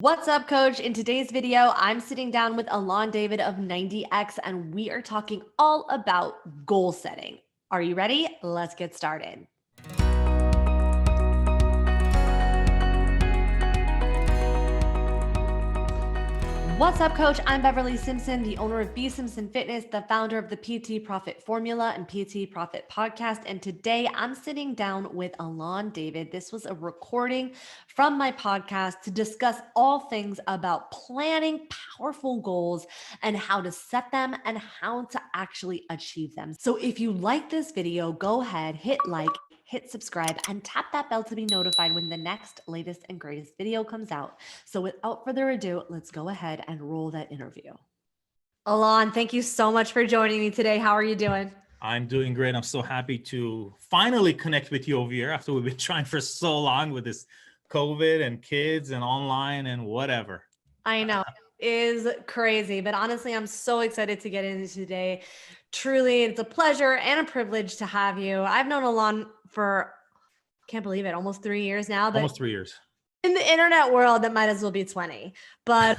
What's up, coach? In today's video, I'm sitting down with ALoN DaviD of 90X, and we are talking all about goal setting. Are you ready? Let's get started. What's up, coach? I'm Beverly Simpson, the owner of B Simpson Fitness, the founder of the PT Profit Formula and PT Profit Podcast. And today I'm sitting down with ALoN DaviD. This was a recording from my podcast to discuss all things about planning powerful goals and how to set them and how to actually achieve them. So if you like this video, go ahead, hit like, hit subscribe, and tap that bell to be notified when the next latest and greatest video comes out. So without further ado, let's go ahead and roll that interview. ALoN, thank you so much for joining me today. How are you doing? I'm doing great. I'm so happy to finally connect with you over here after we've been trying for so long with this COVID and kids and online and whatever. I know. It is crazy, but honestly, I'm so excited to get into today. Truly, it's a pleasure and a privilege to have you. I've known ALoN for, can't believe it, almost 3 years now. But almost 3 years. In the internet world, that might as well be 20. But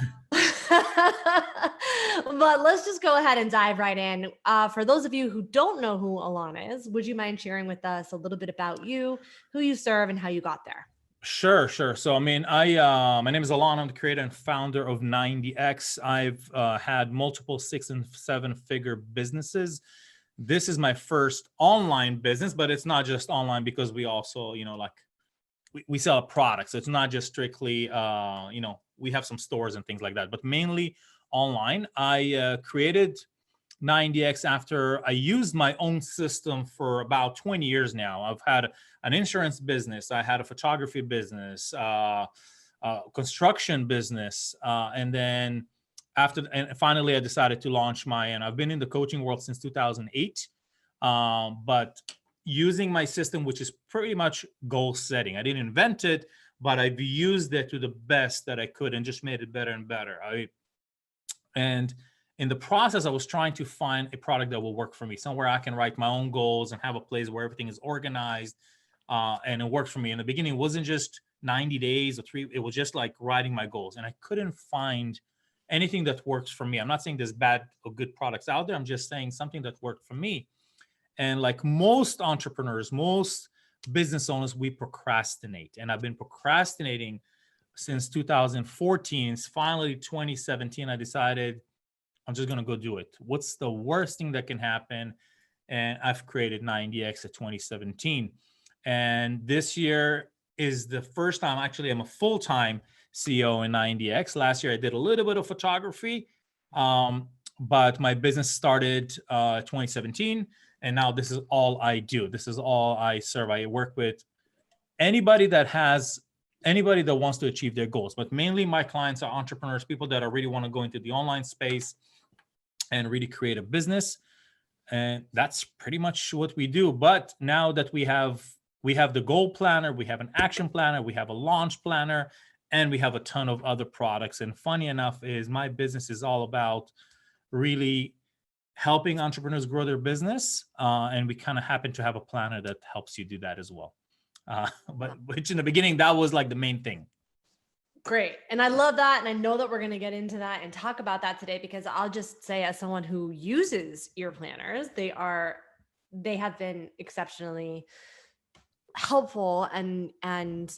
but let's just go ahead and dive right in. For those of you who don't know who ALoN is, would you mind sharing with us a little bit about you, who you serve, and how you got there? Sure. So, my name is ALoN. I'm the creator and founder of 90X. I've had multiple 6- and 7-figure businesses. This is my first online business, but it's not just online because we also, we sell a product. So it's not just strictly, we have some stores and things like that, but mainly online. I created 90X after I used my own system for about 20 years now. I've had an insurance business. I had a photography business, construction business. And then finally I decided to launch and I've been in the coaching world since 2008. But using my system, which is pretty much goal setting. I didn't invent it, but I've used it to the best that I could and just made it better and better. And in the process, I was trying to find a product that will work for me, somewhere I can write my own goals and have a place where everything is organized. And it worked for me. In the beginning, it wasn't just 90 days or 3, it was just like writing my goals. And I couldn't find anything that works for me. I'm not saying there's bad or good products out there. I'm just saying something that worked for me. And like most entrepreneurs, most business owners, we procrastinate. And I've been procrastinating since 2014. Finally, 2017, I decided I'm just going to go do it. What's the worst thing that can happen? And I've created 90X at 2017. And this year is the first time, actually, I'm a full-time CEO in 90X. Last year, I did a little bit of photography, but my business started 2017. And now this is all I do. This is all I serve. I work with anybody that wants to achieve their goals. But mainly my clients are entrepreneurs, people that really want to go into the online space and really create a business. And that's pretty much what we do. But now that we have the goal planner, we have an action planner, we have a launch planner, and we have a ton of other products. And funny enough is my business is all about really helping entrepreneurs grow their business. And we kind of happen to have a planner that helps you do that as well. But which in the beginning, that was like the main thing. Great. And I love that. And I know that we're going to get into that and talk about that today, because I'll just say, as someone who uses your planners, they have been exceptionally helpful and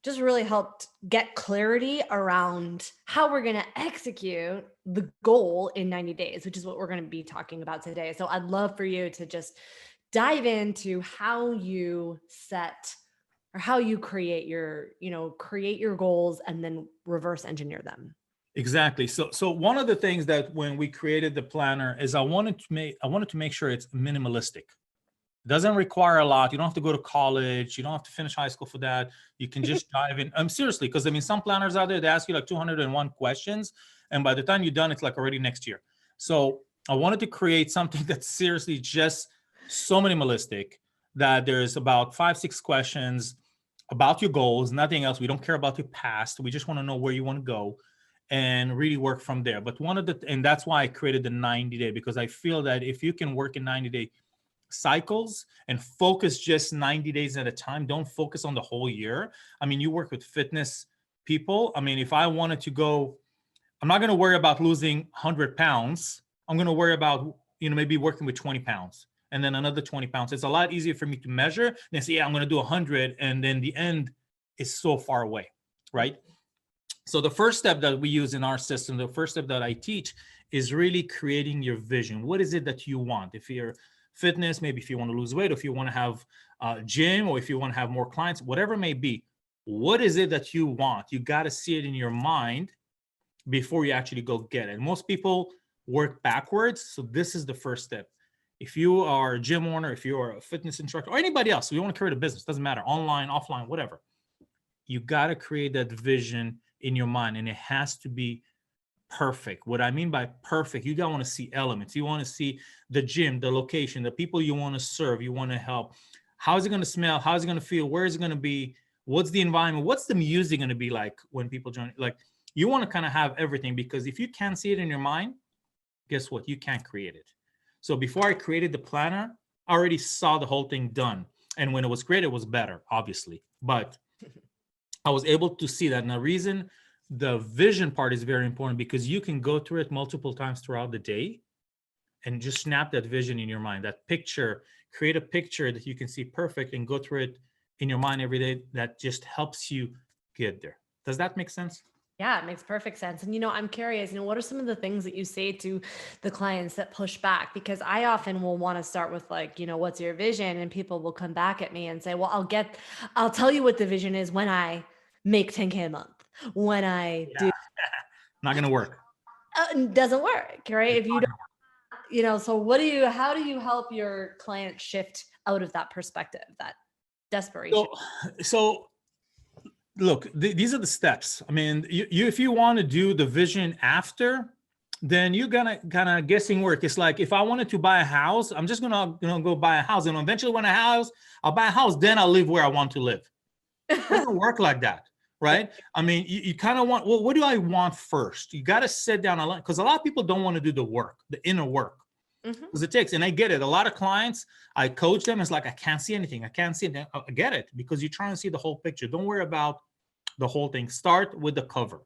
just really helped get clarity around how we're going to execute the goal in 90 days, which is what we're going to be talking about today. So I'd love for you to just dive into how you set or how you create your goals and then reverse engineer them. Exactly. So one of the things that when we created the planner is I wanted to make sure it's minimalistic. It doesn't require a lot. You don't have to go to college. You don't have to finish high school for that. You can just dive in. Seriously, because some planners out there, they ask you like 201 questions. And by the time you're done, it's like already next year. So I wanted to create something that's seriously just so minimalistic that there's about 5-6 questions about your goals, nothing else. We don't care about your past. We just want to know where you want to go and really work from there. But and that's why I created the 90-day, because I feel that if you can work in 90-day cycles and focus just 90 days at a time, don't focus on the whole year. You work with fitness people. I mean, if I wanted to go, I'm not going to worry about losing 100 pounds. I'm going to worry about, maybe working with 20 pounds and then another 20 pounds. It's a lot easier for me to measure than say, yeah, I'm going to do 100. And then the end is so far away, right? So the first step that we use in our system, the first step that I teach is really creating your vision. What is it that you want? If you're fitness, maybe if you want to lose weight, or if you want to have a gym, or if you want to have more clients, whatever it may be, what is it that you want? You got to see it in your mind before you actually go get it. Most people work backwards. So this is the first step. If you are a gym owner, if you are a fitness instructor, or anybody else, you want to create a business, doesn't matter, online, offline, whatever. You got to create that vision in your mind, and it has to be perfect. What I mean by perfect, you don't want to see elements. You want to see the gym, the location, the people you want to serve, you want to help. How is it going to smell? How is it going to feel? Where is it going to be? What's the environment? What's the music going to be like when people join? Like, you want to kind of have everything, because if you can't see it in your mind, guess what? You can't create it. So before I created the planner, I already saw the whole thing done. And when it was created, it was better, obviously. But I was able to see that. And the reason the vision part is very important, because you can go through it multiple times throughout the day and just snap that vision in your mind, that picture, create a picture that you can see perfect and go through it in your mind every day. That just helps you get there. Does that make sense? Yeah, it makes perfect sense. And, I'm curious, what are some of the things that you say to the clients that push back? Because I often will want to start with like, what's your vision? And people will come back at me and say, well, I'll tell you what the vision is when I make 10K a month, when I do. Not going to work. Doesn't work, right? If you don't, so how do you help your client shift out of that perspective, that desperation? So look, these are the steps. I mean, you if you want to do the vision after, then you're gonna kind of guessing work. It's like, if I wanted to buy a house, I'm just gonna go buy a house, and eventually when I'll buy a house, then I'll live where I want to live. It doesn't work like that, right? I mean, you kind of want, well, what do I want first? You got to sit down a lot, because a lot of people don't want to do the work, the inner work. Because it takes, and I get it. A lot of clients, I coach them. It's like, I can't see anything. I can't see it. I get it, because you're trying to see the whole picture. Don't worry about the whole thing. Start with the cover.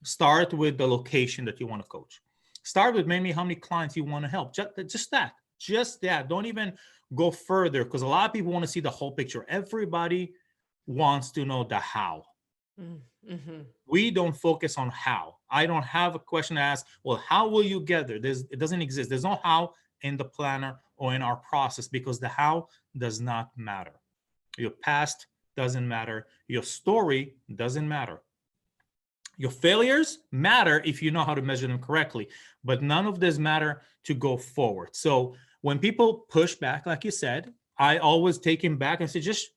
Start with the location that you want to coach. Start with maybe how many clients you want to help. Just that. Don't even go further, because a lot of people want to see the whole picture. Everybody wants to know the how. We don't focus on how. I don't have a question to ask, well, how will you get there? It doesn't exist. There's no how in the planner or in our process, because the how does not matter. Your past doesn't matter. Your story doesn't matter. Your failures matter if you know how to measure them correctly, but none of this matter to go forward. So when people push back, like you said, I always take him back and say, just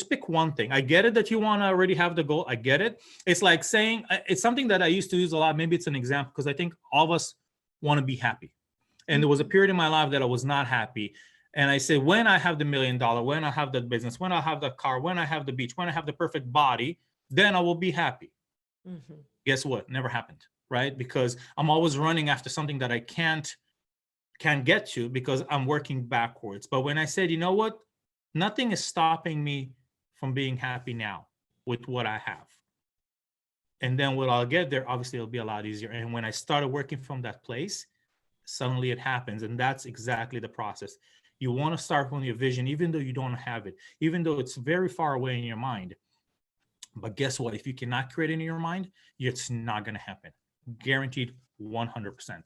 pick one thing. I get it that you want to already have the goal. I get it. It's like saying, it's something that I used to use a lot. Maybe it's an example, because I think all of us want to be happy. And there was a period in my life that I was not happy. And I said, when I have the $1 million, when I have that business, when I have the car, when I have the beach, when I have the perfect body, then I will be happy. Guess what? Never happened, right? Because I'm always running after something that I can't get to, because I'm working backwards. But when I said, you know what? Nothing is stopping me from being happy now with what I have. And then when I'll get there, obviously it'll be a lot easier. And when I started working from that place, suddenly it happens. And that's exactly the process. You want to start from your vision, even though you don't have it, even though it's very far away in your mind. But guess what? If you cannot create it in your mind, it's not going to happen. Guaranteed 100%.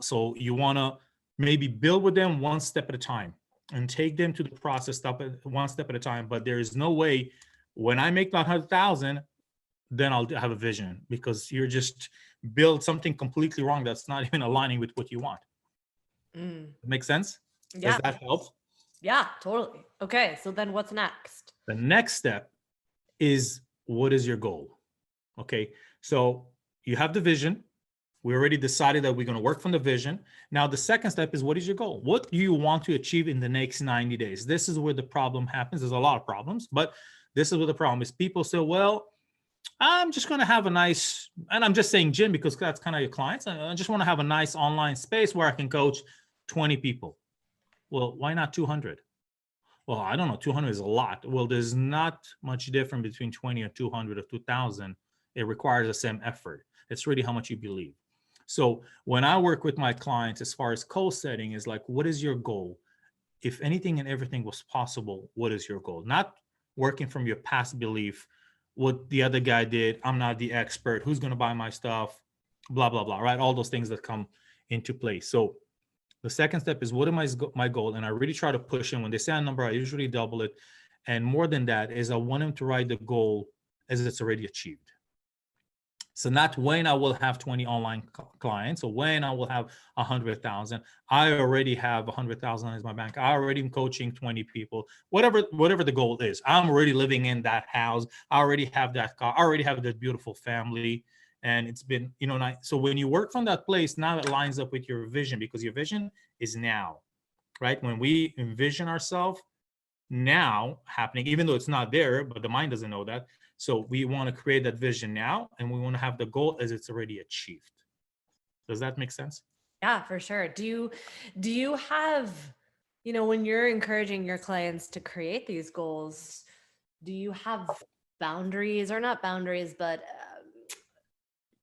So you want to maybe build with them one step at a time and take them to the process one step at a time. But there is no way when I make that 100,000, then I'll have a vision, because you're just build something completely wrong. That's not even aligning with what you want. Make sense? Yeah. Does that help? Yeah, totally. Okay. So then what's next? The next step is, what is your goal? Okay. So you have the vision. We already decided that we're going to work from the vision. Now, the second step is, what is your goal? What do you want to achieve in the next 90 days? This is where the problem happens. There's a lot of problems, but this is where the problem is. People say, well, I'm just going to have a nice, and I'm just saying gym because that's kind of your clients. I just want to have a nice online space where I can coach 20 people. Well, why not 200? Well, I don't know. 200 is a lot. Well, there's not much difference between 20 or 200 or 2,000. It requires the same effort. It's really how much you believe. So when I work with my clients, as far as goal setting, is like, what is your goal? If anything and everything was possible, what is your goal? Not working from your past belief, what the other guy did, I'm not the expert, who's going to buy my stuff, blah, blah, blah, right? All those things that come into play. So the second step is, what am my goal? And I really try to push in. When they say a number, I usually double it. And more than that is, I want them to write the goal as it's already achieved. So not when I will have 20 online clients or when I will have 100,000. I already have 100,000 as my bank. I already am coaching 20 people, whatever the goal is. I'm already living in that house. I already have that car. I already have that beautiful family. And it's been, nice. So when you work from that place, now it lines up with your vision, because your vision is now, right? When we envision ourselves now happening, even though it's not there, but the mind doesn't know that. So we want to create that vision now, and we want to have the goal as it's already achieved. Does that make sense? Yeah, for sure. Do you have, when you're encouraging your clients to create these goals, do you have boundaries, or not boundaries, but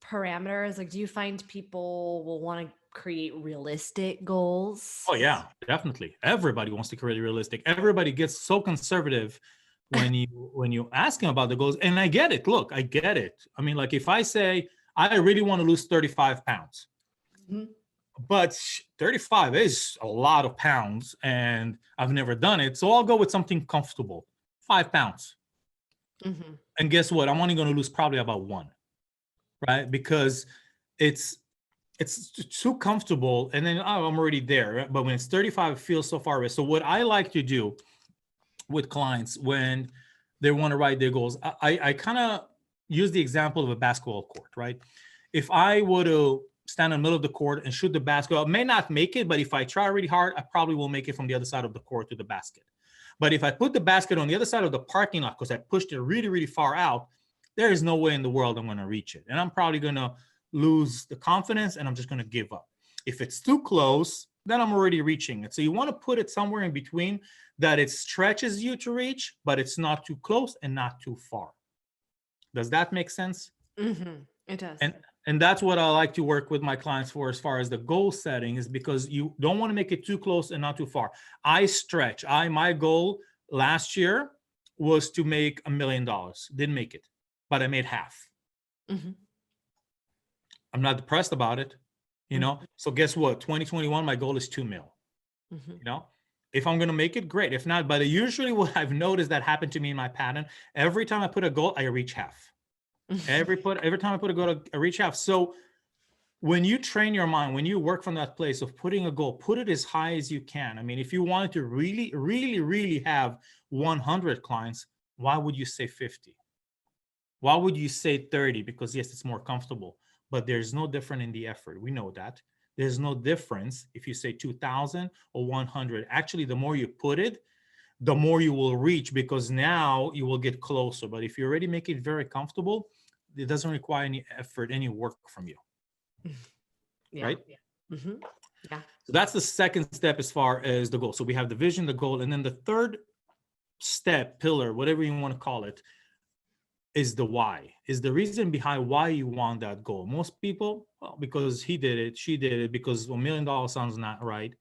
parameters? Like, do you find people will want to create realistic goals? Oh yeah, definitely. Everybody wants to create realistic. Everybody gets so conservative when you ask them about the goals. And I get it. Look, I get it. I mean, like, if I say I really want to lose 35 pounds, Mhm. but 35 is a lot of pounds and I've never done it. So I'll go with something comfortable, 5 pounds. Mm-hmm. And guess what? I'm only going to lose probably about 1, right? Because it's too comfortable, and then, oh, I'm already there. Right? But when it's 35, it feels so far away. So what I like to do with clients when they want to write their goals, I kind of use the example of a basketball court, right? If I were to stand in the middle of the court and shoot the basketball, I may not make it, but if I try really hard, I probably will make it from the other side of the court to the basket. But if I put the basket on the other side of the parking lot because I pushed it really, really far out, there is no way in the world I'm going to reach it. And I'm probably going to lose the confidence and I'm just going to give up. If it's too close, then I'm already reaching it. So you want to put it somewhere in between that it stretches you to reach, but it's not too close and not too far. Does that make sense? Mm-hmm. It does. And that's what I like to work with my clients for, as far as the goal setting, is because you don't want to make it too close and not too far. I stretch. My goal last year was to make $1 million. Didn't make it, but I made half. Mm-hmm. I'm not depressed about it, Mm-hmm. So guess what? 2021, my goal is 2 mil. Mm-hmm. If I'm going to make it, great. If not, but usually what I've noticed that happened to me in my pattern, every time I put a goal, I reach half. Every time I put a goal, I reach half. So when you train your mind, when you work from that place of putting a goal, put it as high as you can. I mean, if you wanted to really, really, really have 100 clients, why would you say 50? Why would you say 30? Because yes, it's more comfortable, but there's no difference in the effort. We know that. There's no difference if you say 2,000 or 100. Actually, the more you put it, the more you will reach, because now you will get closer. But if you already make it very comfortable, it doesn't require any effort, any work from you. Yeah. Right? Mm-hmm. Yeah. So that's the second step as far as the goal. So we have the vision, the goal, and then the third step, pillar, whatever you want to call it, is the why, is the reason behind why you want that goal. Most people, well, because he did it, she did it, because $1 million sounds not right.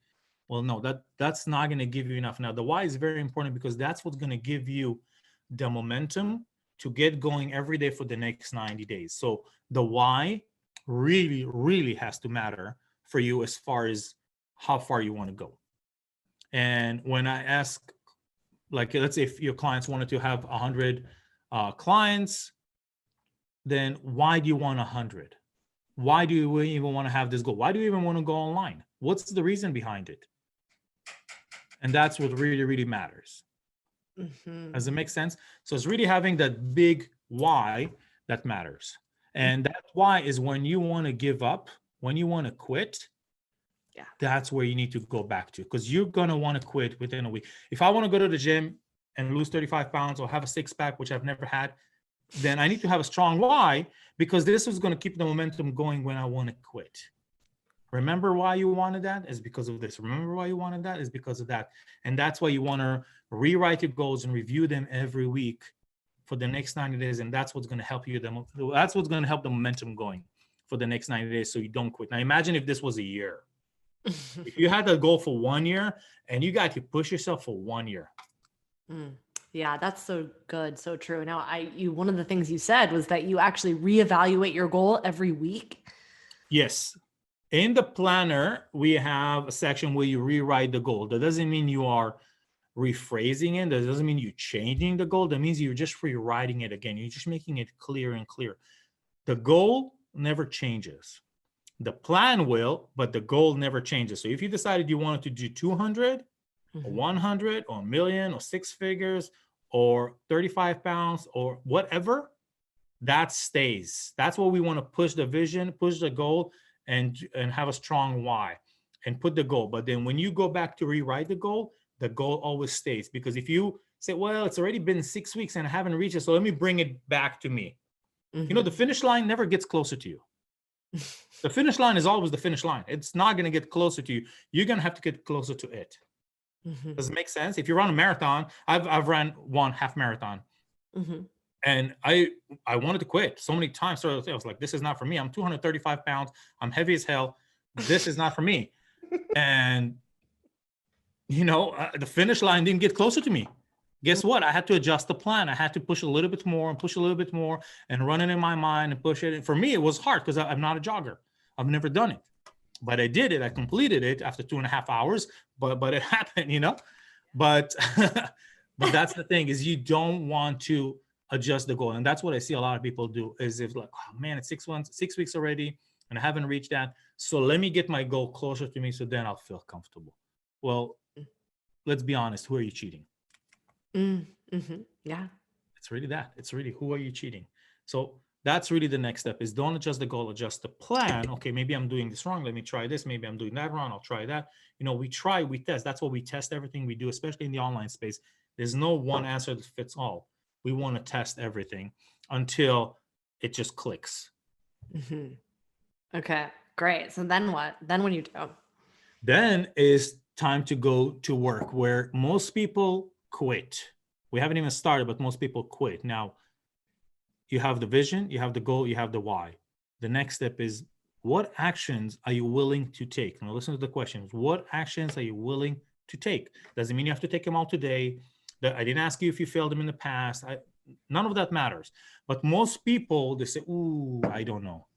Well, no, that's not going to give you enough. Now, the why is very important, because that's what's going to give you the momentum to get going every day for the next 90 days. So the why really, really has to matter for you as far as how far you want to go. And when I ask, like, let's say if your clients wanted to have 100 clients, then why do you want 100? Why do you even want to have this goal? Why do you even want to go online? What's the reason behind it? And that's what really, really matters. Mm-hmm. Does it make sense? So it's really having that big why that matters. And that why is when you want to give up, when you want to quit, Yeah. that's where you need to go back to, because you're going to want to quit within a week. If I want to go to the gym and lose 35 pounds or have a six-pack, which I've never had, then I need to have a strong why, because this is going to keep the momentum going when I want to quit. Remember why you wanted that is because of this. Remember why you wanted that is because of that. And that's why you want to rewrite your goals and review them every week for the next 90 days. And that's what's going to help you. That's what's going to help the momentum going for the next 90 days so you don't quit. Now, imagine if this was a year. If you had a goal for 1 year and you got to push yourself for 1 year. Yeah, that's so good. So true. Now, one of the things you said was that you actually reevaluate your goal every week. Yes. In the planner, we have a section where you rewrite the goal. That doesn't mean you are rephrasing it. That doesn't mean you're changing the goal. That means you're just rewriting it again. You're just making it clear and clear. The goal never changes. The plan will, but the goal never changes. So if you decided you wanted to do 200 or 100 or a million or 6 figures or 35 pounds or whatever, that stays. That's what we want to push the vision, push the goal, and have a strong why and put the goal. But then when you go back to rewrite the goal always stays. Because if you say, well, it's already been 6 weeks and I haven't reached it, so let me bring it back to me. You know, the finish line never gets closer to you. The finish line is always the finish line. It's not going to get closer to you. You're going to have to get closer to it. Does it make sense? If you run a marathon, I've ran one half marathon, and I wanted to quit so many times. So I was like, this is not for me. I'm 235 pounds. I'm heavy as hell. This is not for me. And you know, the finish line didn't get closer to me. Guess what? I had to adjust the plan. I had to push a little bit more and push a little bit more and run it in my mind and push it. And for me, it was hard because I'm not a jogger. I've never done it, but I did it. I completed it after 2.5 hours, but it happened, you know, but that's the thing is you don't want to adjust the goal. And that's what I see a lot of people do is if like, oh man, it's 6 weeks already and I haven't reached that. So let me get my goal closer to me. So then I'll feel comfortable. Well, let's be honest. Who are you cheating? Yeah. It's really that. It's really who are you cheating? So that's really the next step is don't adjust the goal, adjust the plan. Okay, maybe I'm doing this wrong. Let me try this. Maybe I'm doing that wrong. I'll try that. You know, we try, we test. That's what we test everything we do, especially in the online space. There's no one answer that fits all. We want to test everything until it just clicks. Okay, great. So then what? Then when you do? Then is time to go to work where most people quit. We haven't even started, but most people quit. Now, you have the vision, you have the goal, you have the why. The next step is what actions are you willing to take? Now, listen to the questions. What actions are you willing to take? Doesn't mean you have to take them all today. I didn't ask you if you failed them in the past. None of that matters. But most people, they say, ooh, I don't know.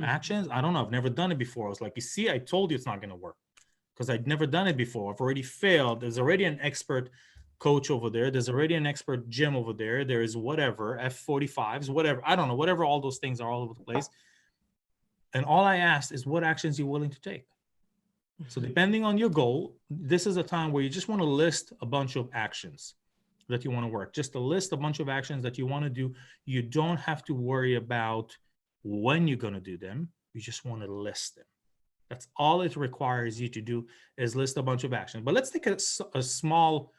Actions? I don't know. I've never done it before. I was like, you see, I told you it's not going to work because I'd never done it before. I've already failed. There's already an expert coach over there. There's already an expert gym over there. There is whatever, F45s, whatever. I don't know, whatever all those things are all over the place. And all I asked is what actions you're willing to take. So depending on your goal, this is a time where you just want to list a bunch of actions that you want to work. Just to list a bunch of actions that you want to do. You don't have to worry about when you're going to do them. You just want to list them. That's all it requires you to do is list a bunch of actions. But let's take a small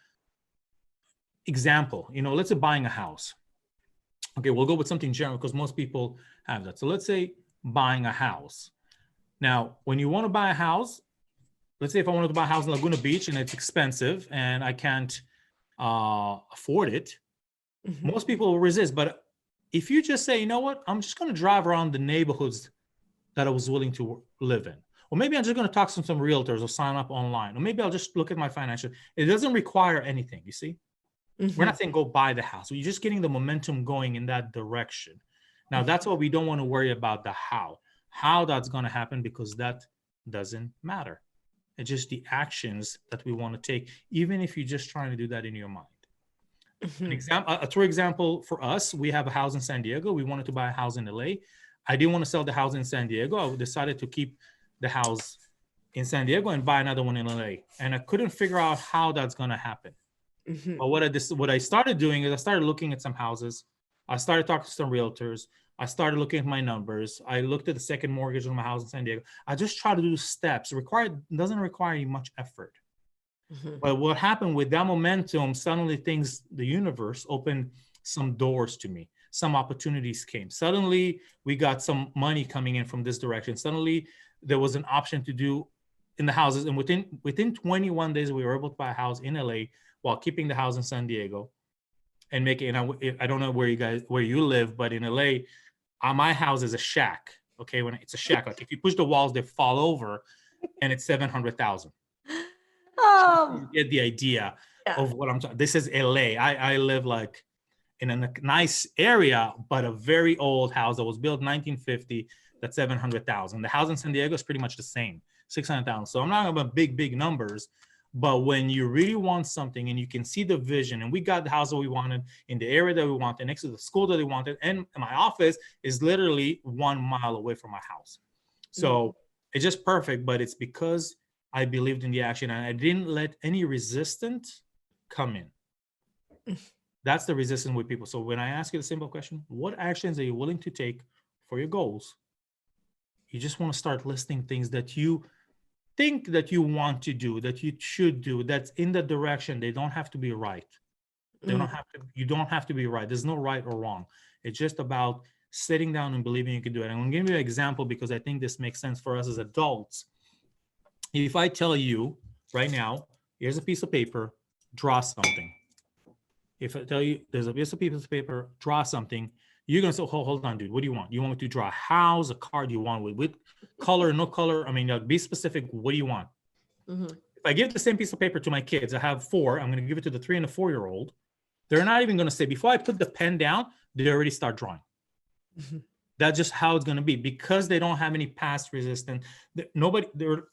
example. You know, let's say buying a house. Okay, we'll go with something general because most people have that. So let's say buying a house. Now, when you want to buy a house, let's say if I wanted to buy a house in Laguna Beach and it's expensive and I can't afford it, most people will resist. But if you just say, you know what, I'm just going to drive around the neighborhoods that I was willing to live in. Or maybe I'm just going to talk to some realtors or sign up online. Or maybe I'll just look at my financial. It doesn't require anything, you see? We're not saying go buy the house. We're just getting the momentum going in that direction. Now, that's what we don't want to worry about the how that's going to happen because that doesn't matter. It's just the actions that we want to take, even if you're just trying to do that in your mind. A true example for us, we have a house in San Diego. We wanted to buy a house in LA. I didn't want to sell the house in San Diego. I decided to keep the house in San Diego and buy another one in LA. And I couldn't figure out how that's going to happen. But what I started doing is I started looking at some houses. I started talking to some realtors. I started looking at my numbers. I looked at the second mortgage on my house in San Diego. I just try to do steps. It doesn't require much effort. But what happened with that momentum, suddenly the universe opened some doors to me. Some opportunities came. Suddenly we got some money coming in from this direction. Suddenly there was an option to do in the houses. And within 21 days, we were able to buy a house in LA while keeping the house in San Diego. and make it. And I don't know where you live, but in LA, my house is a shack. Okay, when it's a shack, like if you push the walls, they fall over, and it's 700,000. You get the idea Yeah. of what I'm talking. This is LA. I live like in a nice area, but a very old house that was built 1950. That's 700,000. The house in San Diego is pretty much the same, 600,000. So I'm not about big numbers, but when you really want something and you can see the vision, and we got the house that we wanted in the area that we wanted, next to the school that we wanted, and my office is literally 1 mile away from my house. So it's just perfect, but it's because I believed in the action and I didn't let any resistance come in. That's the resistance with people. So when I ask you the simple question, what actions are you willing to take for your goals? You just want to start listing things that you think that you want to do, that you should do, that's in the direction. They don't have to be right. They don't have to, you don't have to be right. There's no right or wrong. It's just about sitting down and believing you can do it. And I'm going to give you an example because I think this makes sense for us as adults. If I tell you right now, here's a piece of paper, draw something. If I tell you there's a piece of paper, draw something, you're going to say, hold on, dude, what do you want? You want me to draw a house, a car? Do you want with color, no color? I mean, be specific. What do you want? If I give the same piece of paper to my kids, I have 4, I'm going to give it to the 3 and the 4-year-old. They're not even going to say, before I put the pen down, they already start drawing. That's just how it's going to be because they don't have any past resistance. They're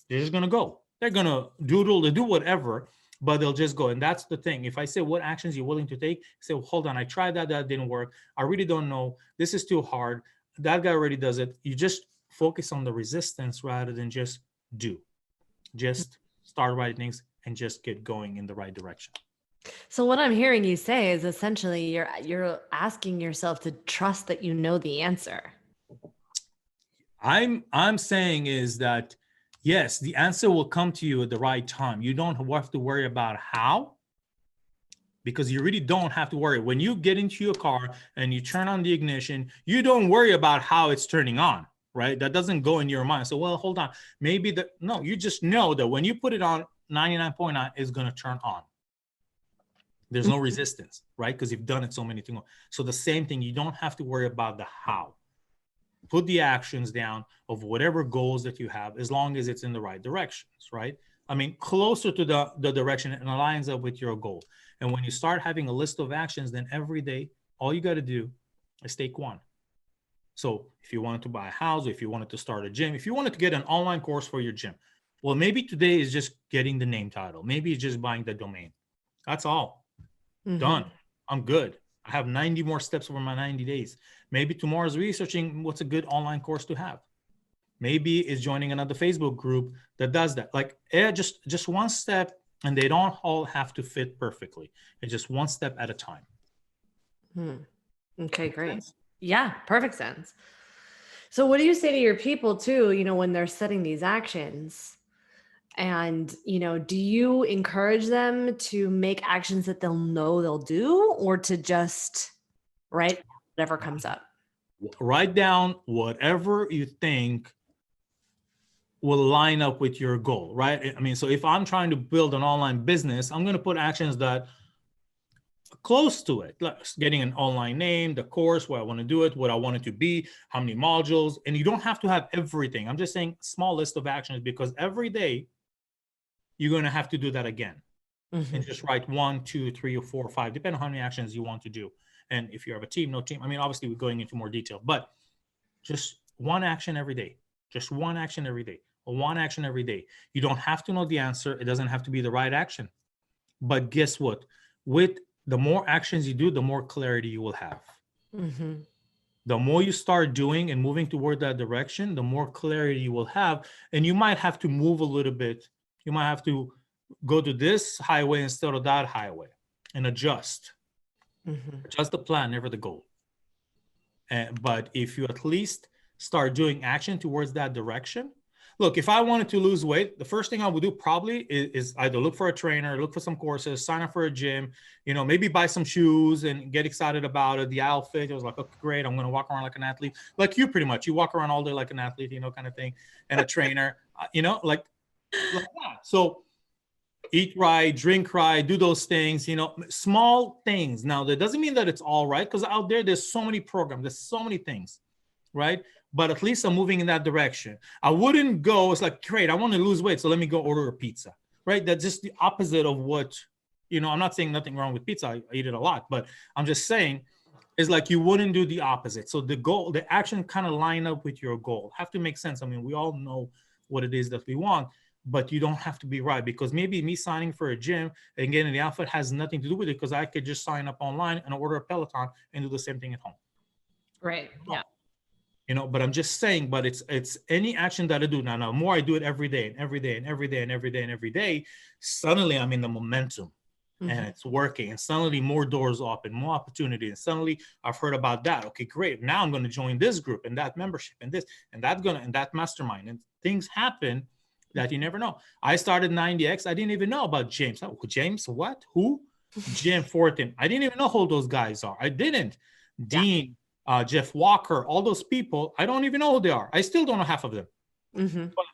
just going to go. They're going to doodle, they do whatever, but they'll just go. And that's the thing. If I say, what actions you're willing to take? Say, well, hold on, I tried that didn't work. I really don't know. This is too hard. That guy already does it. You just focus on the resistance rather than just do. Just start writing things and just get going in the right direction. So what I'm hearing you say is essentially you're asking yourself to trust that you know the answer. I'm saying is that yes, the answer will come to you at the right time. You don't have to worry about how, because you really don't have to worry. When you get into your car and you turn on the ignition, you don't worry about how it's turning on, right? That doesn't go in your mind. So, well, hold on. No, you just know that when you put it on, 99.9 is going to turn on. There's no resistance, right? Because you've done it so many things. So the same thing, you don't have to worry about the how. Put the actions down of whatever goals that you have, as long as it's in the right directions, right? I mean, closer to the direction and aligns up with your goal. And when you start having a list of actions, then every day, all you got to do is take one. So if you wanted to buy a house, if you wanted to start a gym, if you wanted to get an online course for your gym, well, maybe today is just getting the name title. Maybe it's just buying the domain. That's all. Done. I'm good. I have 90 more steps over my 90 days. Maybe tomorrow is researching what's a good online course to have. Maybe it's joining another Facebook group that does that. Like just one step, and they don't all have to fit perfectly. It's just one step at a time. Okay, great. Yeah, perfect sense. So what do you say to your people too, when they're setting these actions? And, do you encourage them to make actions that they'll know they'll do, or to just write whatever comes up? Write down whatever you think will line up with your goal, right? I mean, so if I'm trying to build an online business, I'm going to put actions that are close to it, like getting an online name, the course, where I want to do it, what I want it to be, how many modules. And you don't have to have everything. I'm just saying small list of actions, because every day you're going to have to do that again. And just write 1, 2, 3, or 4 or 5, depending on how many actions you want to do. And if you have a team, no team. I mean, obviously we're going into more detail, but just one action every day. Just one action every day. One action every day. You don't have to know the answer. It doesn't have to be the right action. But guess what? With the more actions you do, the more clarity you will have. The more you start doing and moving toward that direction, the more clarity you will have. And you might have to move a little bit. You might have to go to this highway instead of that highway and adjust. Adjust the plan, never the goal. But if you at least start doing action towards that direction. Look, if I wanted to lose weight, the first thing I would do probably is either look for a trainer, look for some courses, sign up for a gym, maybe buy some shoes and get excited about it. The outfit, it was like, okay, great, I'm going to walk around like an athlete. Like you pretty much, you walk around all day like an athlete, kind of thing. And a trainer, like that. So eat right, drink right, do those things, small things. Now, that doesn't mean that it's all right, because out there's so many programs, there's so many things, right? But at least I'm moving in that direction. I wouldn't go, it's like, great, I want to lose weight, so let me go order a pizza, right? That's just the opposite of what, I'm not saying nothing wrong with pizza. I eat it a lot, but I'm just saying it's like you wouldn't do the opposite. So the goal, the action kind of line up with your goal. Have to make sense. I mean, we all know what it is that we want, but you don't have to be right, because maybe me signing for a gym and getting the outfit has nothing to do with it, because I could just sign up online and order a Peloton and do the same thing at home. Right. Yeah. But I'm just saying, but it's any action that I do now. The more I do it every day and every day and every day and every day and every day, suddenly I'm in the momentum. Mm-hmm. And it's working, and suddenly more doors open, more opportunity, and suddenly I've heard about that. Okay, great. Now I'm going to join this group and that membership and this and that mastermind, and things happen that you never know. I started 90X. I didn't even know about James. Oh, James, what? Who? Jim Fortin. I didn't even know who those guys are. I didn't. Dean, Jeff Walker, all those people. I don't even know who they are. I still don't know half of them. Mm-hmm. But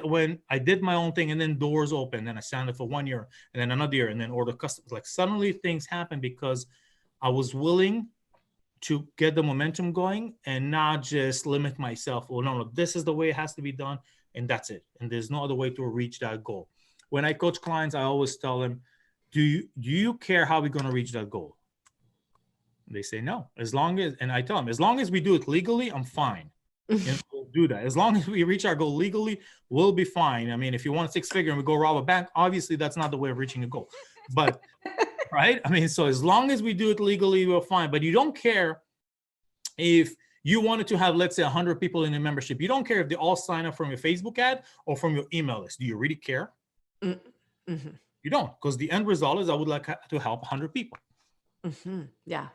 when I did my own thing, and then doors open, and I signed up for 1 year, and then another year, and then order customers. Like suddenly things happen because I was willing to get the momentum going and not just limit myself. Oh, no, this is the way it has to be done, and that's it. And there's no other way to reach that goal. When I coach clients, I always tell them, do you care how we're going to reach that goal? They say no. And I tell them, as long as we do it legally, I'm fine. And we'll do that. As long as we reach our goal legally, we'll be fine. I mean, if you want a 6-figure and we go rob a bank, obviously that's not the way of reaching a goal. But right? I mean, so as long as we do it legally, we're fine. But you don't care if you wanted to have, let's say, 100 people in a membership. You don't care if they all sign up from your Facebook ad or from your email list. Do you really care? Mm-hmm. You don't, because the end result is I would like to help 100 people. Mm-hmm. Yeah.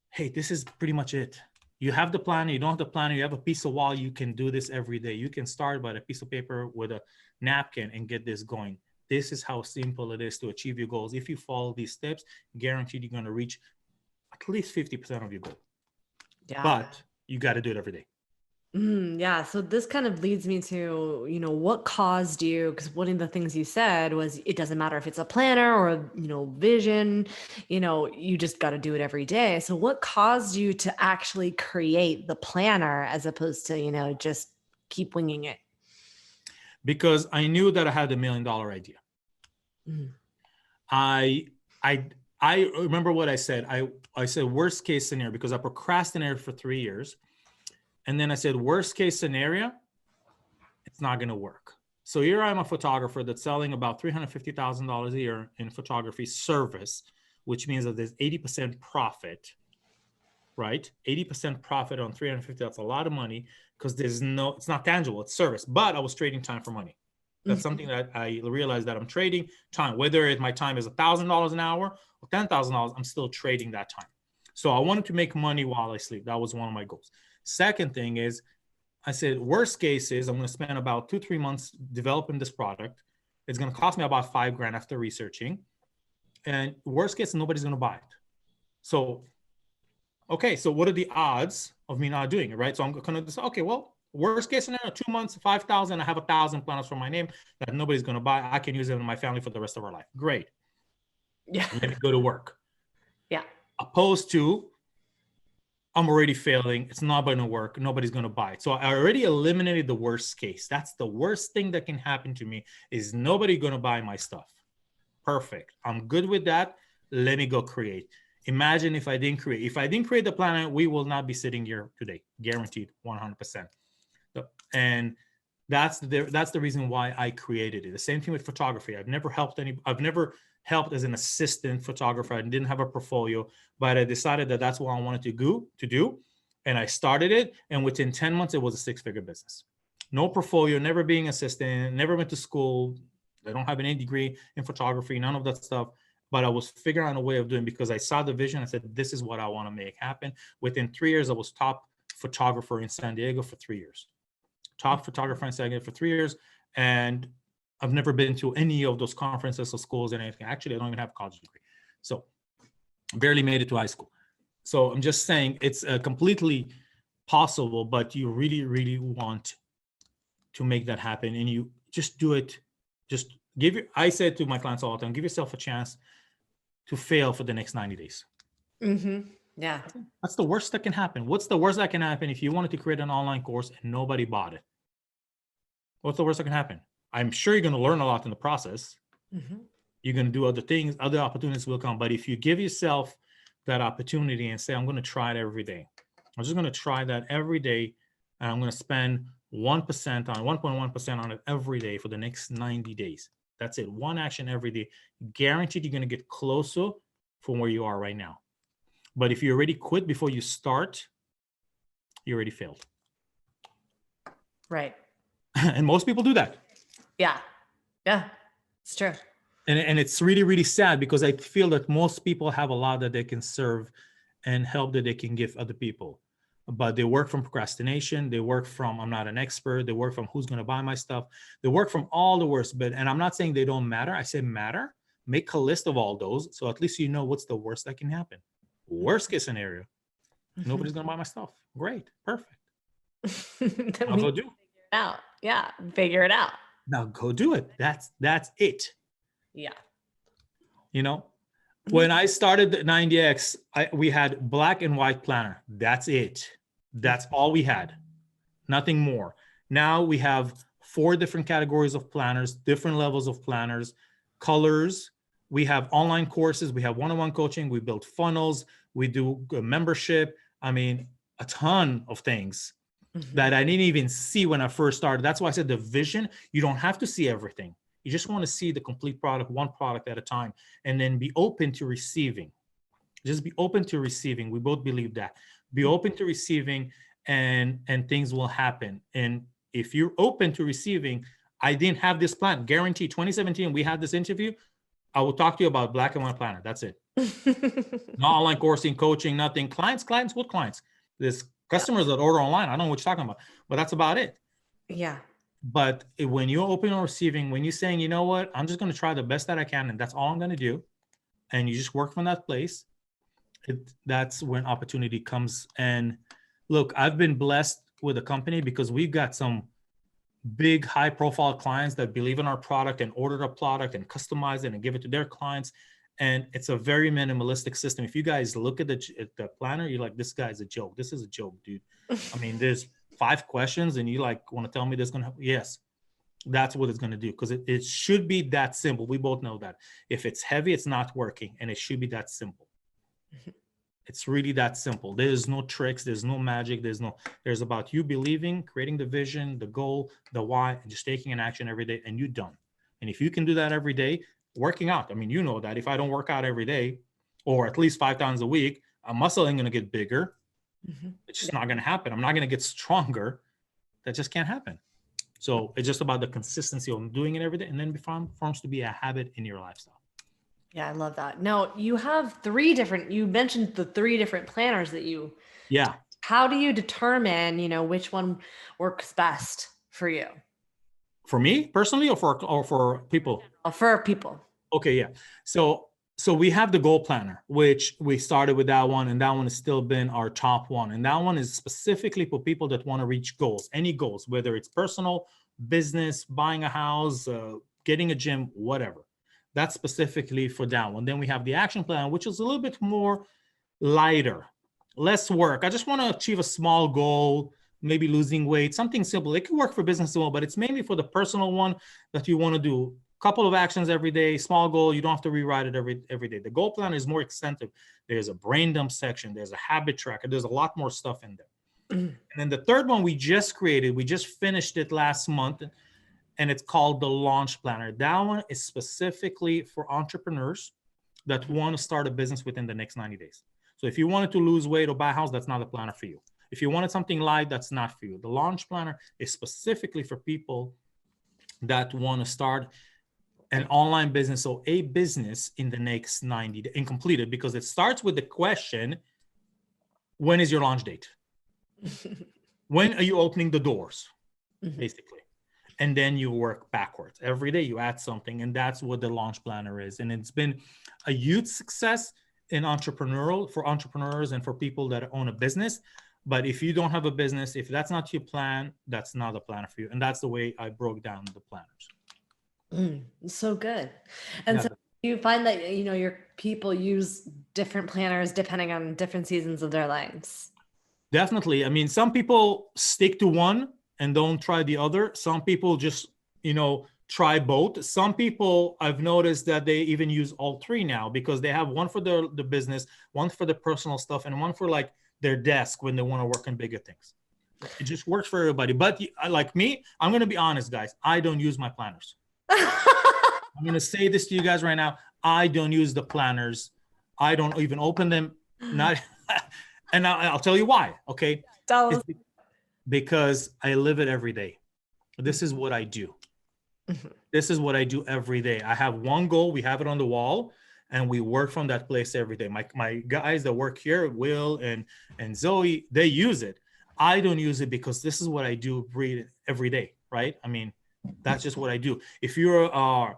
Hey, this is pretty much it. You have the planner, you don't have the planner, you have a piece of wall, you can do this every day. You can start by a piece of paper with a napkin and get this going. This is how simple it is to achieve your goals. If you follow these steps, guaranteed you're going to reach at least 50% of your goal. Yeah. But you got to do it every day. Yeah. So this kind of leads me to, what caused you, because one of the things you said was it doesn't matter if it's a planner or, vision, you just got to do it every day. So what caused you to actually create the planner as opposed to, just keep winging it? Because I knew that I had $1 million idea. Mm. I remember what I said. I said worst case scenario, because I procrastinated for 3 years. And then I said, worst case scenario, it's not going to work. So here I'm a photographer that's selling about $350,000 a year in photography service, which means that there's 80% profit, right? 80% profit on 350. That's a lot of money, because it's not tangible, it's service. But I was trading time for money. That's something that I realized, that I'm trading time, whether my time is $1,000 an hour or $10,000, I'm still trading that time. So I wanted to make money while I sleep. That was one of my goals. Second thing is, I said, worst case is I'm going to spend about 2-3 months developing this product. It's going to cost me about $5,000 after researching. And worst case, nobody's going to buy it. So, okay, so what are the odds of me not doing it, right? So I'm going to decide, okay, well, worst case scenario, 2 months, 5,000, I have 1,000 planners for my name that nobody's going to buy. I can use them in my family for the rest of our life. Great. Yeah. Let me go to work. Yeah. Opposed to, I'm already failing. It's not going to work. Nobody's going to buy it. So I already eliminated the worst case. That's the worst thing that can happen to me, is nobody going to buy my stuff. Perfect. I'm good with that. Let me go create. Imagine if I didn't create. If I didn't create the planner, we will not be sitting here today. Guaranteed, 100%. And that's the reason why I created it. The same thing with photography. I've never helped as an assistant photographer. I didn't have a portfolio, but I decided that that's what I wanted to do. And I started it. And within 10 months, it was a 6-figure business. No portfolio, never being assistant, never went to school. I don't have any degree in photography, none of that stuff. But I was figuring out a way of doing it, because I saw the vision. I said, this is what I want to make happen. Within 3 years, I was top photographer in San Diego for 3 years. Top photographer in San Diego for 3 years. And I've never been to any of those conferences or schools or anything. Actually, I don't even have a college degree. So barely made it to high school. So I'm just saying it's completely possible, but you really, really want to make that happen. And you just do it. Just I said to my clients all the time, give yourself a chance to fail for the next 90 days. Yeah. That's the worst that can happen. What's the worst that can happen if you wanted to create an online course and nobody bought it? What's the worst that can happen? I'm sure you're going to learn a lot in the process. You're going to do other things, other opportunities will come. But if you give yourself that opportunity and say, I'm going to try it every day. I'm just going to try that every day. And I'm going to spend 1% on 1.1% on it every day for the next 90 days. That's it. One action every day. Guaranteed you're going to get closer from where you are right now. But if you already quit before you start, you already failed. Right. And most people do that. Yeah. Yeah. It's true. And it's really, really sad because I feel that most people have a lot that they can serve and help that they can give other people. But they work from procrastination. They work from, I'm not an expert. They work from who's going to buy my stuff. They work from all the worst. And I'm not saying they don't matter. I say matter. Make a list of all those. So at least you know what's the worst that can happen. Worst case scenario, nobody's going to buy my stuff. Great. Perfect. I'll go do it. Figure it out. Yeah. Figure it out. Now go do it. That's it. Yeah. You know, when I started the 90X, we had black and white planner. That's it. That's all we had. Nothing more. Now we have 4 different categories of planners, different levels of planners, colors. We have online courses. We have one-on-one coaching. We build funnels. We do a membership. I mean, a ton of things that I didn't even see when I first started. That's why I said the vision, you don't have to see everything. You just want to see the complete product, one product at a time, and then be open to receiving. Just be open to receiving. We both believe that. Be open to receiving and things will happen. And if you're open to receiving, I didn't have this plan. Guarantee 2017, we had this interview. I will talk to you about black and white planner. That's it. No online coursing, coaching, nothing. Clients, what clients? There's customers that order online. I don't know what you're talking about, but that's about it. Yeah. But when you're open on receiving, when you're saying, you know what, I'm just going to try the best that I can, and that's all I'm going to do, and you just work from that place, that's when opportunity comes. And look, I've been blessed with a company because we've got some big, high-profile clients that believe in our product and order the product and customize it and give it to their clients. And it's a very minimalistic system. If you guys look at the planner, you're like, this guy's a joke. This is a joke, dude. I mean, there's 5 questions and you like want to tell me this going to happen? Yes, that's what it's going to do, because it should be that simple. We both know that. If it's heavy, it's not working, and it should be that simple. It's really that simple. There's no tricks. There's no magic. There's about you believing, creating the vision, the goal, the why, and just taking an action every day, and you're done. And if you can do that every day, working out, I mean, you know that if I don't work out every day, or at least 5 times a week, a muscle ain't going to get bigger. It's just not going to happen. I'm not going to get stronger. That just can't happen. So it's just about the consistency of doing it every day, and then forms to be a habit in your lifestyle. Yeah, I love that. Now you have 3 different, you mentioned the 3 different planners that you, Yeah. How do you determine, which one works best for you? For me personally, or for people? For people. Okay. Yeah. So we have the goal planner, which we started with that one, and that one has still been our top one. And that one is specifically for people that want to reach goals, any goals, whether it's personal, business, buying a house, getting a gym, whatever. That's specifically for that one. Then we have the action plan, which is a little bit more lighter, less work. I just want to achieve a small goal, maybe losing weight, something simple. It can work for business as well, but it's mainly for the personal one that you want to do. Couple of actions every day, small goal. You don't have to rewrite it every day. The goal plan is more extensive. There's a brain dump section. There's a habit tracker. There's a lot more stuff in there. And then the third one we just created, we just finished it last month, and it's called the Launch Planner. That one is specifically for entrepreneurs that want to start a business within the next 90 days. So if you wanted to lose weight or buy a house, that's not a planner for you. If you wanted something light, that's not for you. The Launch Planner is specifically for people that want to start an online business or a business in the next 90 days and complete it, because it starts with the question, when is your launch date? When are you opening the doors, basically? And then you work backwards. Every day you add something, and that's what the Launch Planner is. And it's been a huge success in for entrepreneurs and for people that own a business. But if you don't have a business, if that's not your plan, that's not a planner for you. And that's the way I broke down the planners. So good. And Yeah, so you find that, your people use different planners depending on different seasons of their lives. definitely. I mean, some people stick to one and don't try the other. Some people just, try both. Some people, I've noticed that they even use all three now because they have one for the business, one for the personal stuff, and one for like their desk when they want to work on bigger things. It just works for everybody. But like me, I'm going to be honest, guys. I don't use my planners. I'm going to say this to you guys right now. I don't use the planners. I don't even open them. Not, and I'll tell you why. Okay, Tell us. it's because I live it every day. This is what I do. This is what I do every day. I have one goal. We have it on the wall, and we work from that place every day. My guys that work here, Will and Zoe, they use it. I don't use it because this is what I do every day, right? I mean, that's just what I do. If you're a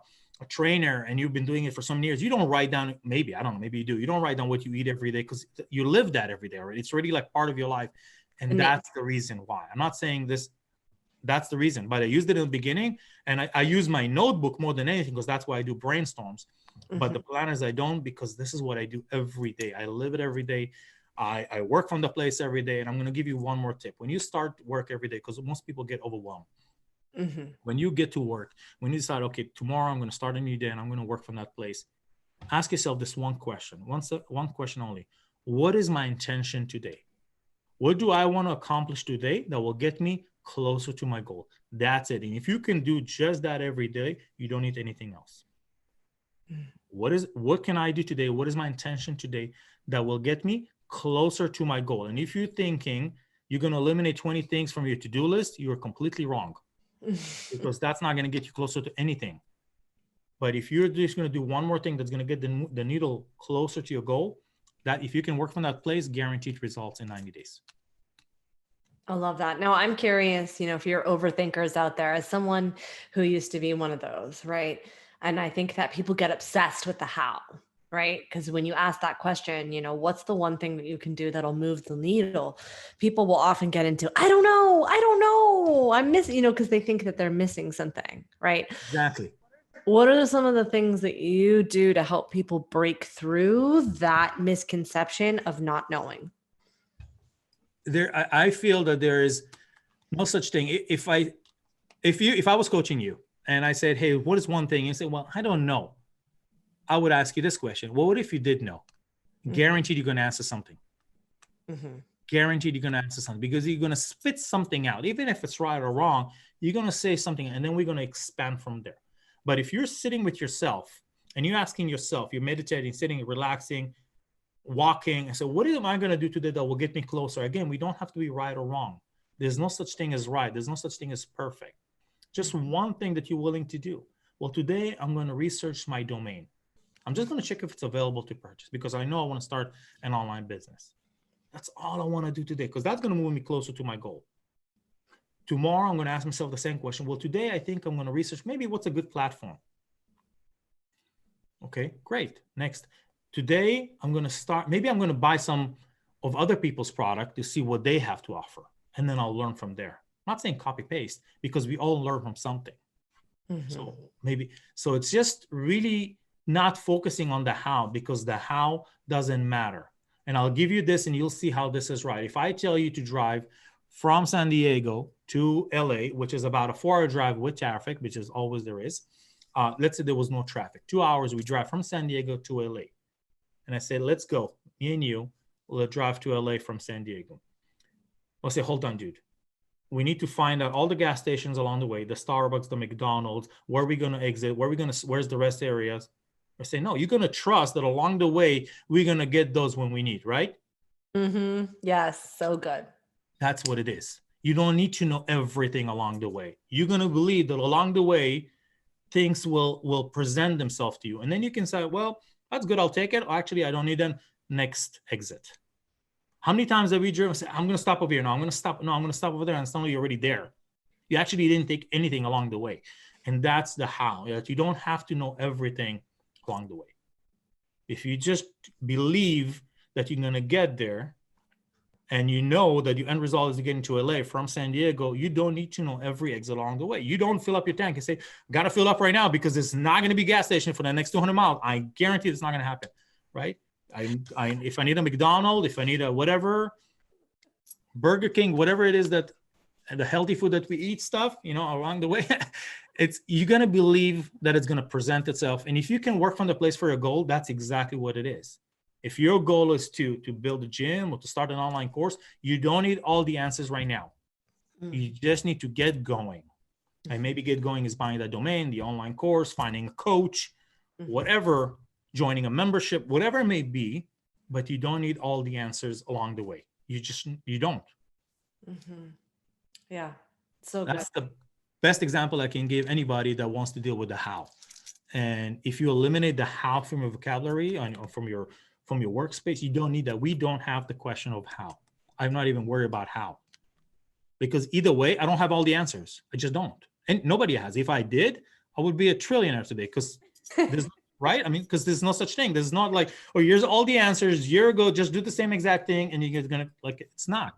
trainer and you've been doing it for some years, you don't write down, maybe, I don't know, maybe you do. You don't write down what you eat every day because you live that every day, right? It's already like part of your life. And that's the reason why. I'm not saying this, that's the reason, but I used it in the beginning, and I use my notebook more than anything because that's why I do brainstorms. But the planners I don't, because this is what I do every day. I live it every day. I work from the place every day. And I'm going to give you one more tip. When you start work every day, because most people get overwhelmed. When you get to work, when you decide, okay, tomorrow I'm going to start a new day and I'm going to work from that place, ask yourself this one question, one question only. What is my intention today? What do I want to accomplish today that will get me closer to my goal? That's it. And if you can do just that every day, you don't need anything else. What can I do today? What is my intention today that will get me closer to my goal? And if you're thinking you're going to eliminate 20 things from your to-do list, you're completely wrong because that's not going to get you closer to anything. But if you're just going to do one more thing that's going to get the needle closer to your goal, that if you can work from that place, guaranteed results in 90 days. I love that. Now I'm curious, if you're overthinkers out there, as someone who used to be one of those, right? And I think that people get obsessed with the how, right? Because when you ask that question, what's the one thing that you can do that'll move the needle? People will often get into, I don't know, I'm missing, because they think that they're missing something, right? Exactly. What are some of the things that you do to help people break through that misconception of not knowing? I feel that there is no such thing. If I was coaching you and I said, hey, what is one thing? You say, well, I don't know. I would ask you this question. Well, what if you did know? Guaranteed you're going to answer something. Guaranteed you're going to answer something because you're going to spit something out. Even if it's right or wrong, you're going to say something and then we're going to expand from there. But if you're sitting with yourself and you're asking yourself, you're meditating, sitting, relaxing, walking, and so what am I going to do today that will get me closer? Again, we don't have to be right or wrong. There's no such thing as right. There's no such thing as perfect. Just one thing that you're willing to do. Well, today I'm going to research my domain. I'm just going to check if it's available to purchase because I know I want to start an online business. That's all I want to do today because that's going to move me closer to my goal. Tomorrow, I'm going to ask myself the same question. Well, today I think I'm going to research maybe what's a good platform. Okay, great. Next. Today, I'm going to start, maybe I'm going to buy some of other people's product to see what they have to offer. And then I'll learn from there. I'm not saying copy paste because we all learn from something. So it's just really not focusing on the how because the how doesn't matter. And I'll give you this and you'll see how this is right. If I tell you to drive from San Diego to LA, which is about a 4-hour drive with traffic, which is always there is. Let's say there was no traffic. 2 hours, we drive from San Diego to LA. And I said, let's go. Me and you will drive to LA from San Diego. I'll say, hold on, dude. We need to find out all the gas stations along the way, the Starbucks, the McDonald's, where are we going to exit, where's the rest areas? I say, no, you're going to trust that along the way, we're going to get those when we need, right? Yes, so good. That's what it is. You don't need to know everything along the way. You're going to believe that along the way, things will present themselves to you. And then you can say, well, that's good. I'll take it. Actually, I don't need them. Next exit. How many times have we driven and said, I'm going to stop over here. No, I'm going to stop. No, I'm going to stop over there. And suddenly you're already there. You actually didn't take anything along the way. And that's the how. You don't have to know everything along the way. If you just believe that you're going to get there, and you know that your end result is to get into LA from San Diego, you don't need to know every exit along the way. You don't fill up your tank and say, got to fill up right now because it's not going to be gas station for the next 200 miles. I guarantee it's not going to happen, right? If I need a McDonald's, if I need a whatever, Burger King, whatever it is that the healthy food that we eat stuff, along the way, you're going to believe that it's going to present itself. And if you can work from the place for a goal, that's exactly what it is. If your goal is to build a gym or to start an online course, you don't need all the answers right now. You just need to get going. And maybe get going is buying that domain, the online course, finding a coach, whatever, joining a membership, whatever it may be, but you don't need all the answers along the way. You don't. Yeah. So that's the best example I can give anybody that wants to deal with the how. And if you eliminate the how from your vocabulary or from your workspace, you don't need that. We don't have the question of how. I'm not even worried about how, because either way, I don't have all the answers. I just don't. And nobody has. If I did, I would be a trillionaire today, because there's right. I mean, because there's no such thing. There's not like, oh, here's all the answers. Year ago, just do the same exact thing. And you're going to it's not.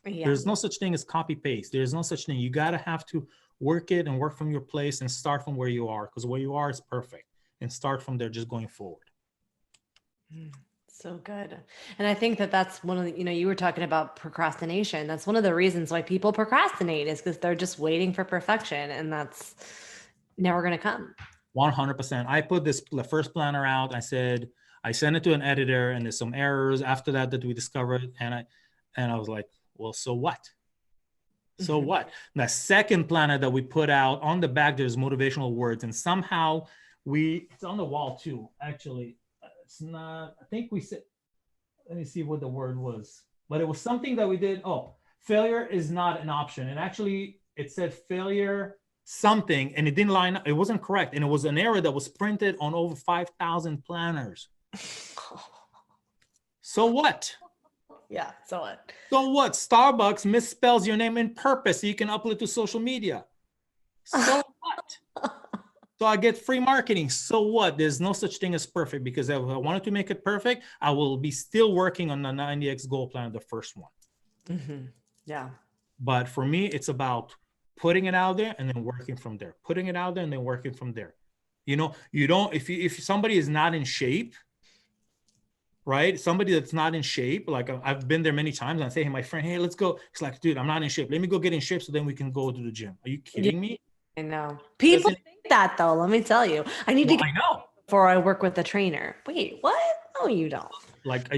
Yeah. There's no such thing as copy paste. There's no such thing. You got to have to work it and work from your place and start from where you are, because where you are is perfect, and start from there, just going forward. So good. And I think that's one of the, you were talking about procrastination. That's one of the reasons why people procrastinate, is because they're just waiting for perfection, and that's never going to come. 100%. I put the first planner out. I said, I sent it to an editor, and there's some errors after that we discovered. And I was like, well, so what? So what? The second planner that we put out, on the back, there's motivational words, and somehow it's on the wall too, actually. It's not, I think we said, let me see what the word was, but it was something that we did. Oh, failure is not an option. And actually it said failure something, and it didn't line up. It wasn't correct. And it was an error that was printed on over 5,000 planners. So what? Yeah. So what? So what? Starbucks misspells your name in purpose so you can upload to social media. So what? So I get free marketing. So what? There's no such thing as perfect, because if I wanted to make it perfect, I will be still working on the 90X goal plan, the first one. Yeah. But for me, it's about putting it out there and then working from there. Putting it out there and then working from there. You don't, if somebody is not in shape, right? Somebody that's not in shape, like I've been there many times, and I say, hey, my friend, hey, let's go. It's like, dude, I'm not in shape. Let me go get in shape so then we can go to the gym. Are you kidding me? I know. People think that, though. Let me tell you. I need to get before I work with a trainer. Wait, what? No, you don't. Like,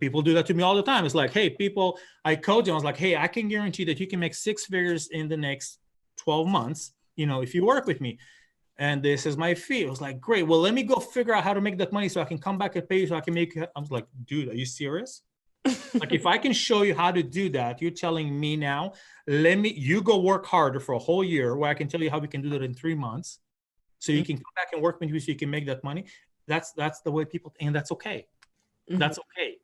people do that to me all the time. It's like, hey, people, I coach them. I was like, hey, I can guarantee that you can make 6 figures in the next 12 months, if you work with me. And this is my fee. I was like, great. Well, let me go figure out how to make that money so I can come back and pay you so I can make it. I was like, dude, are you serious? Like, if I can show you how to do that, you're telling me now, you go work harder for a whole year, where I can tell you how we can do that in 3 months. So you can come back and work with me so you can make that money. That's the way people, and that's okay. That's okay.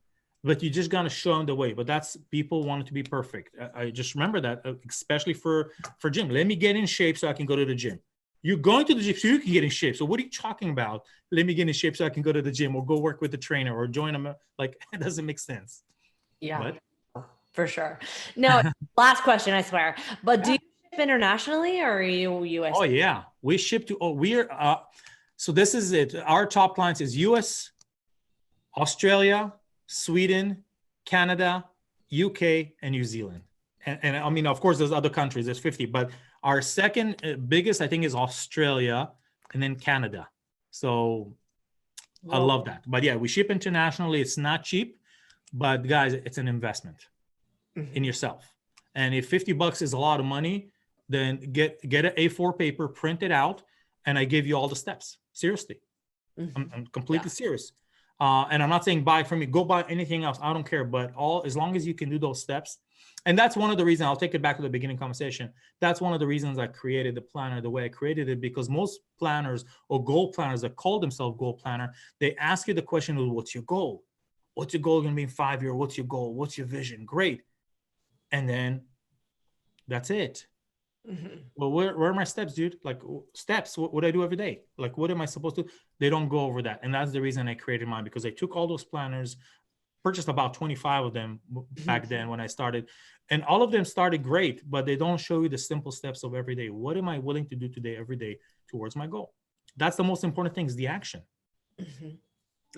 But you just got to show them the way. But people want it to be perfect. I just remember that, especially for gym. Let me get in shape so I can go to the gym. You're going to the gym so you can get in shape. So what are you talking about? Let me get in shape so I can go to the gym, or go work with the trainer, or join them. Like, it doesn't make sense. Yeah, for sure. No, last question, I swear. But do you ship internationally, or are you US? Oh yeah, we ship to. So this is it. Our top clients is US, Australia, Sweden, Canada, UK, and New Zealand. And I mean, of course, there's other countries. There's 50, but our second biggest, I think, is Australia, and then Canada. So I love that. But yeah, we ship internationally. It's not cheap, but guys, it's an investment in yourself. And if $50 is a lot of money, then get an A4 paper, print it out, and I give you all the steps. Seriously, I'm completely serious. And I'm not saying buy from me. Go buy anything else. I don't care. But as long as you can do those steps. And that's one of the reasons, I'll take it back to the beginning conversation. That's one of the reasons I created the planner the way I created it, because most planners or goal planners that call themselves goal planner, they ask you the question of, what's your goal? What's your goal going to be in 5 years? What's your goal? What's your vision? Great. And then that's it. Well, where are my steps, dude? Like, steps, what do I do every day? Like, what am I supposed to do? They don't go over that. And that's the reason I created mine, because I took all those planners, purchased about 25 of them back then when I started. And all of them started great, but they don't show you the simple steps of every day. What am I willing to do today, every day towards my goal? That's the most important thing, is the action.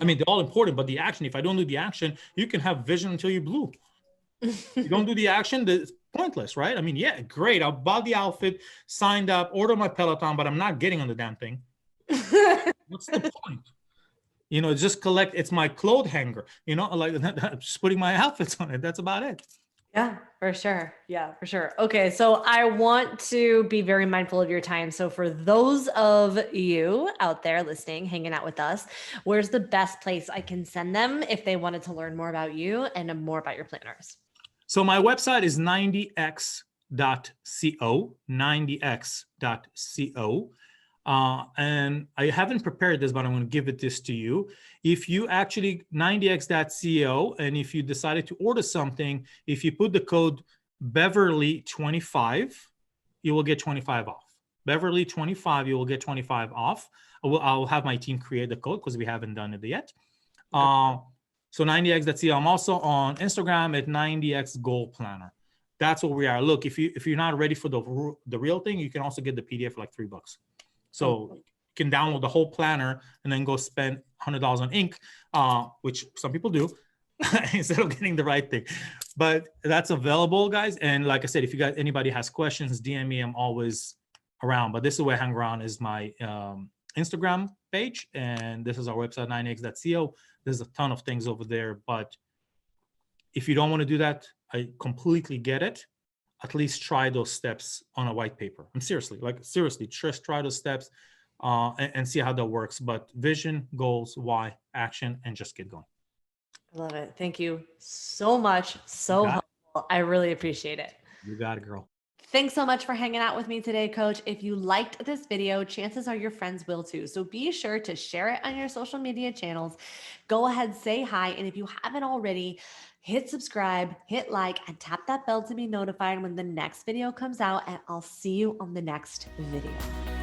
I mean, they're all important, but the action, if I don't do the action, you can have vision until you're blue. You don't do the action, it's pointless, right? I mean, yeah, great. I'll buy the outfit, signed up, order my Peloton, but I'm not getting on the damn thing. What's the point? You know, just collect, it's my clothes hanger, you know, like just putting my outfits on it. That's about it. Yeah, for sure. Yeah, for sure. Okay. So I want to be very mindful of your time. So for those of you out there listening, hanging out with us, where's the best place I can send them if they wanted to learn more about you and more about your planners? So my website is 90x.co, 90x.co. And I haven't prepared this, but I'm going to give this to you. If you actually 90x.co, and if you decided to order something, if you put the code Beverly25, you will get 25 off. Beverly25, you will get 25 off. I'll have my team create the code because we haven't done it yet. So 90x.co. I'm also on Instagram at 90x Goal Planner. That's what we are. Look, if you're not ready for the real thing, you can also get the PDF for like $3. So you can download the whole planner and then go spend $100 on ink, which some people do, instead of getting the right thing. But that's available, guys. And like I said, if you guys, anybody has questions, DM me. I'm always around. But this is where I hang around, is my Instagram page. And this is our website, 90x.co. There's a ton of things over there. But if you don't want to do that, I completely get it. At least try those steps on a white paper. And seriously, just try those steps and see how that works. But vision, goals, why, action, and just get going. I love it. Thank you so much. So helpful. I really appreciate it. You got it, girl. Thanks so much for hanging out with me today, Coach. If you liked this video, chances are your friends will too. So be sure to share it on your social media channels. Go ahead, say hi. And if you haven't already, hit subscribe, hit like, and tap that bell to be notified when the next video comes out. And I'll see you on the next video.